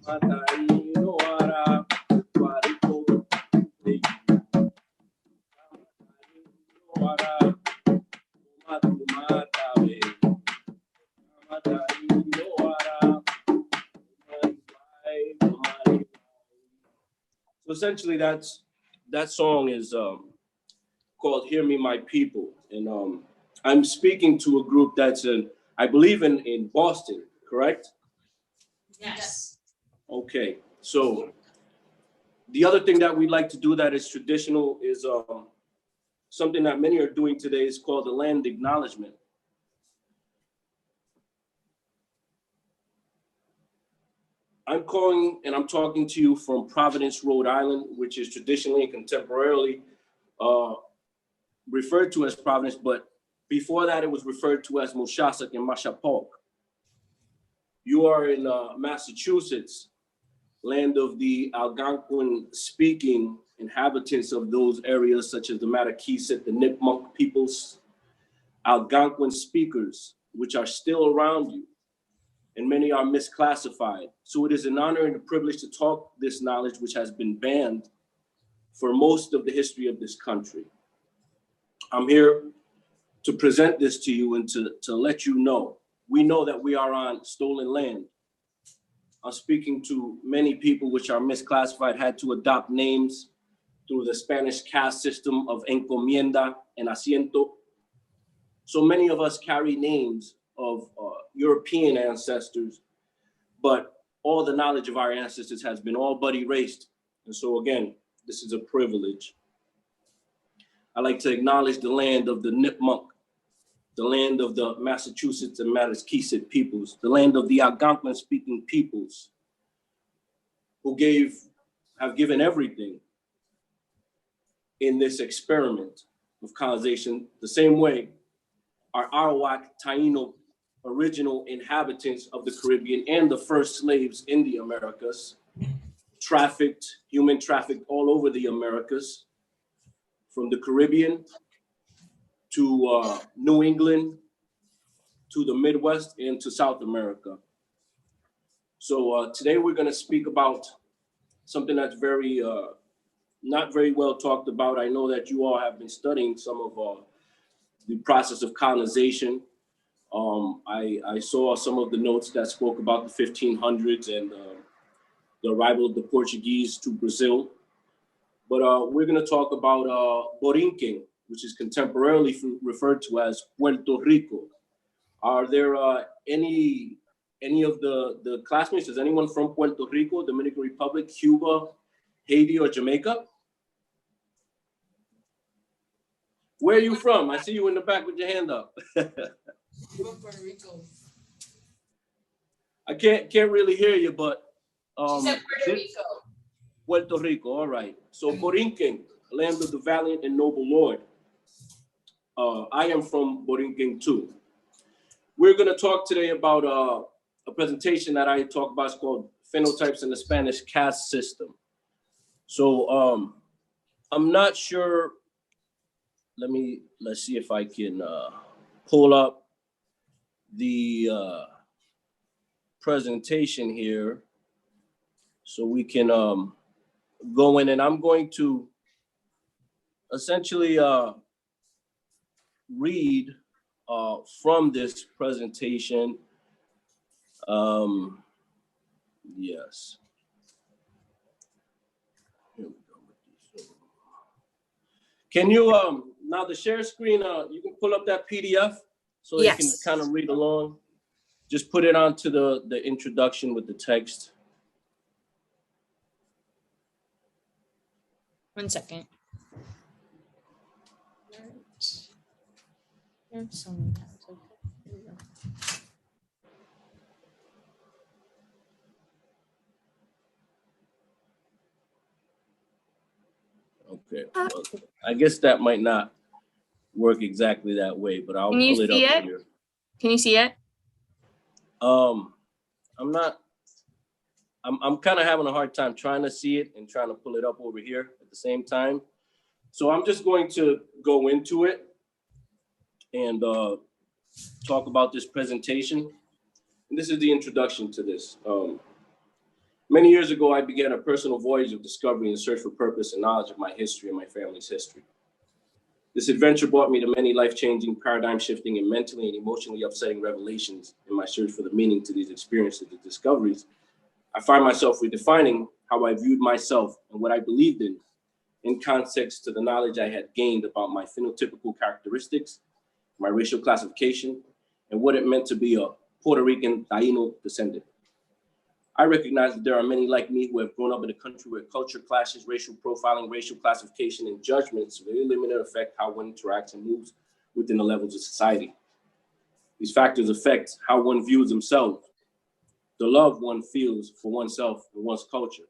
So essentially, that song is called "Hear Me, My People," and I'm speaking to a group that's I believe in Boston, correct? Yes. Okay, so the other thing that we'd like to do that is traditional is something that many are doing today is called the land acknowledgement. I'm calling and I'm talking to you from Providence, Rhode Island, which is traditionally and contemporarily referred to as Providence, but before that it was referred to as Moshassuck and Mashapoque. You are in Massachusetts, land of the Algonquin speaking inhabitants of those areas, such as the Matakeesit, the Nipmuc peoples, Algonquin speakers, which are still around you, and many are misclassified. So it is an honor and a privilege to talk this knowledge, which has been banned for most of the history of this country. I'm here to present this to you and to let you know. We know that we are on stolen land. I'm speaking to many people which are misclassified, had to adopt names through the Spanish caste system of encomienda and asiento. So many of us carry names of European ancestors, but all the knowledge of our ancestors has been all but erased. And so again, this is a privilege. I'd like to acknowledge the land of the Nipmuc, the land of the Massachusetts and Matakeesit peoples, the land of the Algonquin speaking peoples who have given everything in this experiment of colonization, the same way our Arawak Taino original inhabitants of the Caribbean and the first slaves in the Americas, human trafficked all over the Americas, from the Caribbean to New England, to the Midwest and to South America. So today we're gonna speak about something that's not very well talked about. I know that you all have been studying some of the process of colonization. I saw some of the notes that spoke about the 1500s and the arrival of the Portuguese to Brazil. But we're gonna talk about Borinquen, which is contemporarily referred to as Puerto Rico. Are there any of the classmates, is anyone from Puerto Rico, Dominican Republic, Cuba, Haiti, or Jamaica? Where are you from? I see you in the back with your hand up. From Puerto Rico. I can't really hear you, but She said Puerto Rico. Puerto Rico, all right. So Borinquen, land of the valiant and noble Lord. I am from Borinquen too. We're gonna talk today about a presentation that I talk about. It's called Phenotypes in the Spanish Caste System. So I'm not sure. Let's see if I can pull up the presentation here so we can go in, and I'm going to essentially read from this presentation. Yes. Here we go. Can you now the share screen? You can pull up that PDF so that you can kind of read along. Just put it onto the introduction with the text. 1 second. There's so many tabs. Okay, here we go. Okay, well, I guess that might not work exactly that way, but I'll pull it up here. Can you see it? I'm kind of having a hard time trying to see it and trying to pull it up over here at the same time. So I'm just going to go into it and talk about this presentation. And this is the introduction to this. Many years ago, I began a personal voyage of discovery and search for purpose and knowledge of my history and my family's history. This adventure brought me to many life-changing, paradigm-shifting, and mentally and emotionally upsetting revelations in my search for the meaning to these experiences and discoveries. I find myself redefining how I viewed myself and what I believed in context to the knowledge I had gained about my phenotypical characteristics, my racial classification, and what it meant to be a Puerto Rican Taino descendant. I recognize that there are many like me who have grown up in a country where culture clashes, racial profiling, racial classification, and judgments really limit and affect how one interacts and moves within the levels of society. These factors affect how one views himself, the love one feels for oneself and one's culture,